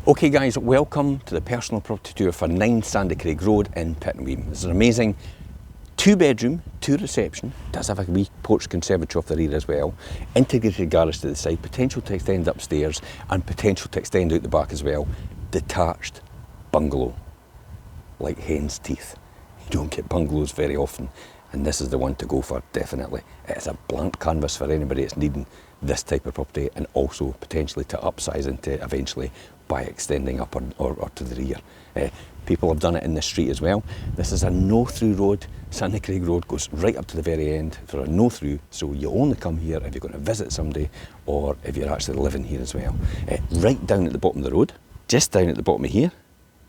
Okay guys, welcome to the personal property tour for 9 Sandycraig Road in Pittenweem. This is an amazing 2-bedroom, 2 reception, does have a wee porch conservatory off the rear as well, integrated garage to the side, potential to extend upstairs and potential to extend out the back as well. Detached bungalow, like hen's teeth. You don't get bungalows very often and this is the one to go for, definitely. It's a blank canvas for anybody that's needing this type of property and also potentially to upsize into eventually by extending up or to the rear. People have done it in the street as well. This is a no-through road. Sandycraig Road goes right up to the very end for a no-through, so you only come here if you're going to visit somebody or if you're actually living here as well. Right down at the bottom of the road, just down at the bottom of here,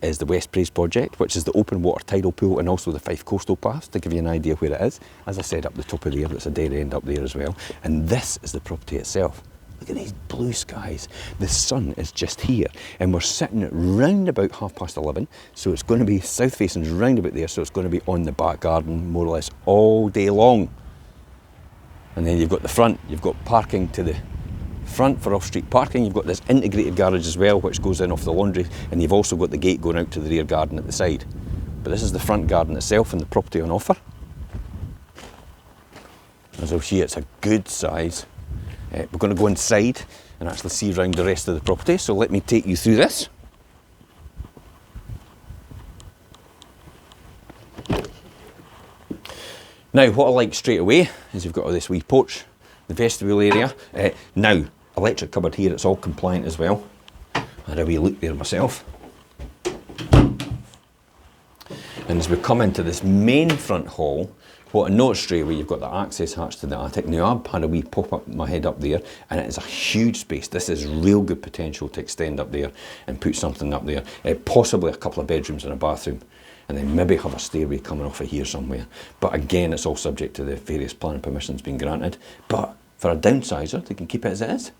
is the West Praise project, which is the open water tidal pool and also the Fife Coastal Path, to give you an idea where it is. As I said, up the top of there, there's a dead end up there as well. And this is the property itself. Look at these blue skies. The sun is just here and we're sitting at round about 11:30, so it's going to be south facing round about there, so it's going to be on the back garden more or less all day long. And then you've got the front, you've got parking to the front for off-street parking, you've got this integrated garage as well which goes in off the laundry, and you've also got the gate going out to the rear garden at the side. But this is the front garden itself and the property on offer. As you'll see, it's a good size. We're going to go inside and actually see around the rest of the property, so let me take you through this. Now what I like straight away is you've got all this wee porch, the vestibule area. Now, electric cupboard here, it's all compliant as well. I had a wee look there myself. And as we come into this main front hall, what I noticed straight away, you've got the access hatch to the attic. Now I've had a wee pop up my head up there and it is a huge space. This is real good potential to extend up there and put something up there. Possibly a couple of bedrooms and a bathroom. And then maybe have a stairway coming off of here somewhere. But again, it's all subject to the various planning permissions being granted. But for a downsizer, they can keep it as it is.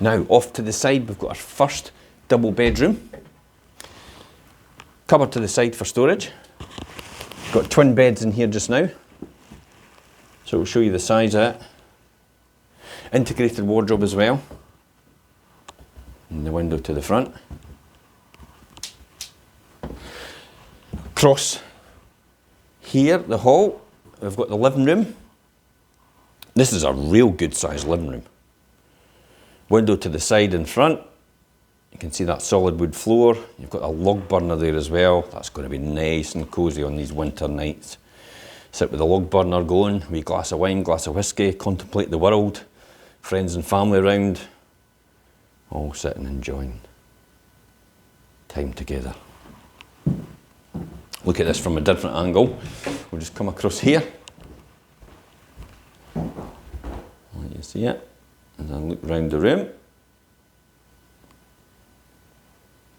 Now, off to the side, we've got our first double bedroom. Cupboard to the side for storage. Got twin beds in here just now. So we'll show you the size of it. Integrated wardrobe as well. And the window to the front. Across here, the hall, we've got the living room. This is a real good sized living room. Window to the side and front. You can see that solid wood floor. You've got a log burner there as well. That's going to be nice and cosy on these winter nights. Sit with the log burner going, wee glass of wine, glass of whiskey, contemplate the world, friends and family around, all sitting enjoying time together. Look at this from a different angle. We'll just come across here. Let you see it. And then look round the room.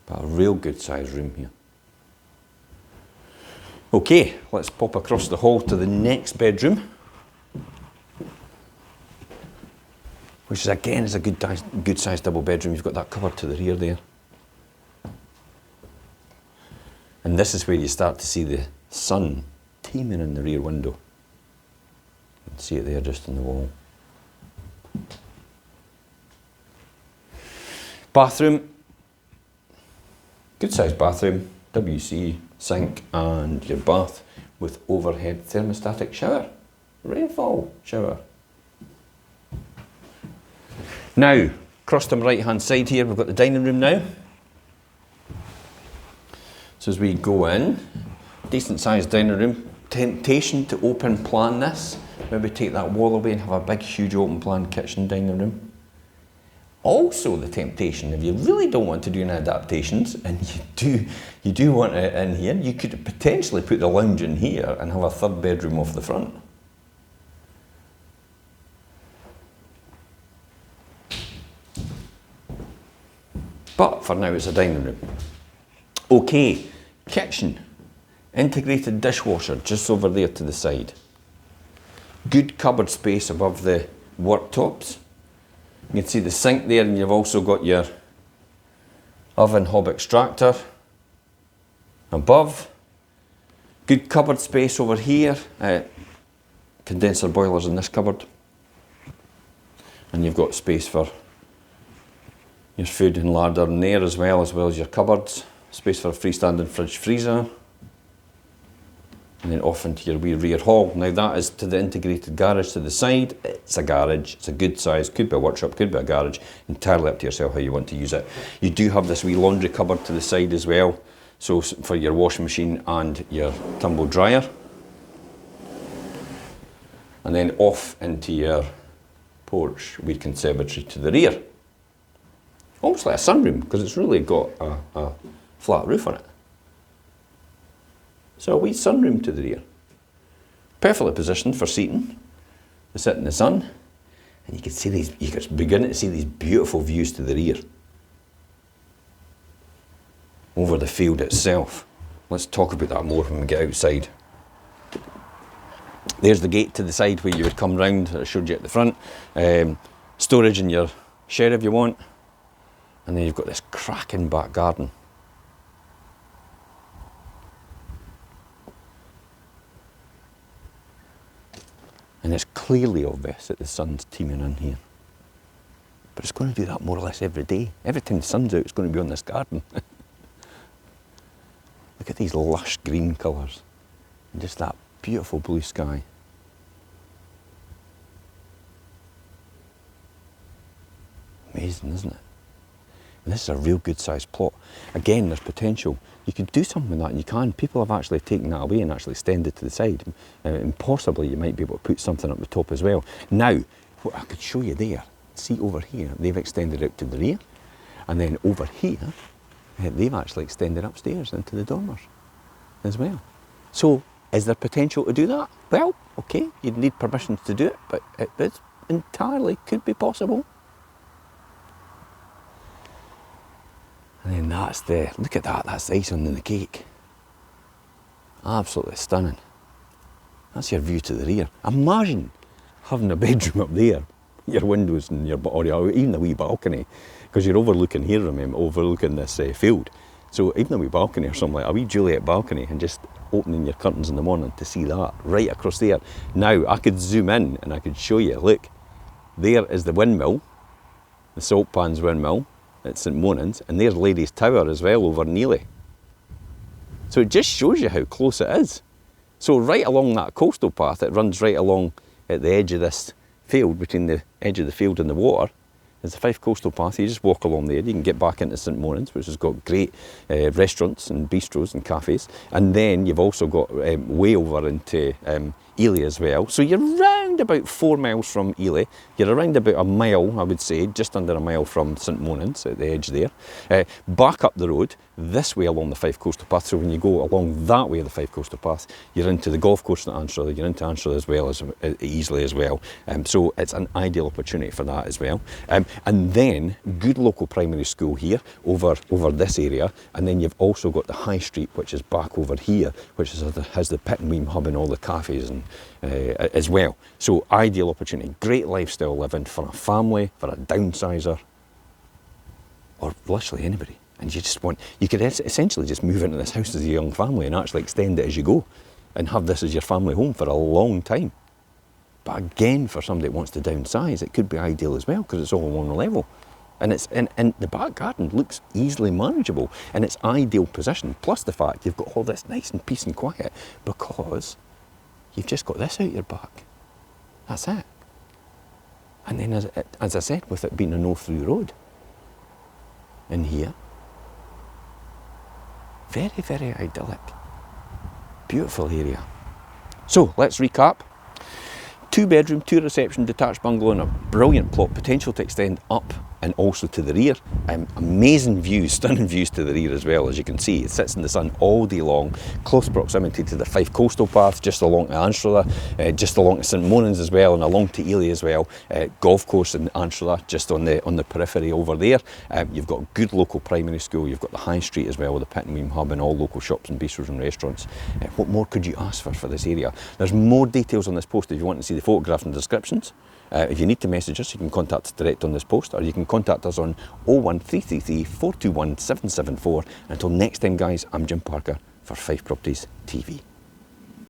But a real good sized room here. Okay, let's pop across the hall to the next bedroom. Which is again is a good sized double bedroom. You've got that cupboard to the rear there. And this is where you start to see the sun teeming in the rear window. You can see it there just on the wall. Bathroom, good sized bathroom, WC, sink and your bath with overhead thermostatic shower, rainfall shower. Now, across to my right hand side here, we've got the dining room now. So as we go in, decent sized dining room, temptation to open plan this, maybe take that wall away and have a big huge open plan kitchen dining room. Also the temptation, if you really don't want to do any adaptations and you do want it in here, you could potentially put the lounge in here and have a third bedroom off the front. But for now it's a dining room. Okay, kitchen, integrated dishwasher just over there to the side. Good cupboard space above the worktops. You can see the sink there and you've also got your oven hob extractor above. Good cupboard space over here. Condenser boilers in this cupboard. And you've got space for Your food and larder in there as well as your cupboards. Space for a freestanding fridge freezer. And then off into your wee rear hall. Now that is to the integrated garage to the side. It's a garage, it's a good size, could be a workshop, could be a garage, entirely up to yourself how you want to use it. You do have this wee laundry cupboard to the side as well, so for your washing machine and your tumble dryer. And then off into your porch, wee conservatory to the rear. Almost like a sunroom, because it's really got a flat roof on it. So a wee sunroom to the rear. Perfectly positioned for seating, to sit in the sun, and you can see these, you can begin to see these beautiful views to the rear. Over the field itself. Let's talk about that more when we get outside. There's the gate to the side where you would come round, I showed you at the front. Storage in your shed if you want. And then you've got this cracking back garden. And it's clearly obvious that the sun's teeming in here. But it's going to do that more or less every day. Every time the sun's out, it's going to be on this garden. Look at these lush green colours. And just that beautiful blue sky. Amazing, isn't it? And this is a real good sized plot. Again, there's potential. You could do something with that, and you can. People have actually taken that away and actually extended to the side. And possibly you might be able to put something up the top as well. Now, what I could show you there, see over here, they've extended out to the rear. And then over here, they've actually extended upstairs into the dormers as well. So, is there potential to do that? Well, okay, you'd need permission to do it, but it entirely could be possible. And then that's look at that, that's the icing on the cake. Absolutely stunning. That's your view to the rear. Imagine having a bedroom up there, your windows and or even a wee balcony, because you're overlooking here, remember, overlooking this field. So even a wee balcony or something like a wee Juliet balcony, and just opening your curtains in the morning to see that right across there. Now, I could zoom in and I could show you, look, there is the windmill, the Salt Pans windmill at St Monans, and there's Ladies Tower as well over Neely. So it just shows you how close it is. So right along that coastal path, it runs right along at the edge of this field, between the edge of the field and the water. There's the Fife Coastal Path. You just walk along there. You can get back into St Monans, which has got great restaurants and bistros and cafes. And then you've also got way over into Ely as well. So you're round about 4 miles from Ely. You're around about a mile, I would say, just under a mile from St Monans at the edge there. Back up the road, this way along the Fife Coastal Path. So when you go along that way of the Fife Coastal Path, you're into the golf course at Anstruther, you're into Anstruther as well as easily as well. So it's an ideal opportunity for that as well. And then good local primary school here over this area, and then you've also got the High Street, which is back over here, which has the Pittenweem hub and all the cafes and as well. So ideal opportunity, great lifestyle living for a family, for a downsizer, or literally anybody. And you could essentially just move into this house as a young family and actually extend it as you go and have this as your family home for a long time. But again, for somebody that wants to downsize, it could be ideal as well because it's all on one level. And the back garden looks easily manageable, and it's ideal position, plus the fact you've got all this nice and peace and quiet because you've just got this out your back. That's it. And then as I said, with it being a no-through road in here, very, very idyllic. Beautiful area. So let's recap. 2-bedroom, 2-reception detached bungalow and a brilliant plot, potential to extend up and also to the rear. Amazing views, stunning views to the rear as well, as you can see. It sits in the sun all day long, close proximity to the Fife Coastal Path, just along to Anstruther, just along to St Monans as well, and along to Ely as well. Golf course in Anstruther, just on the periphery over there. You've got good local primary school, you've got the High Street as well with the Pittenweem hub and all local shops and bistros and restaurants. What more could you ask for this area? There's more details on this post if you want to see the photographs and descriptions. If you need to message us, you can contact us direct on this post, or you can contact us on 01333 421 774. Until next time, guys, I'm Jim Parker for Fife Properties TV.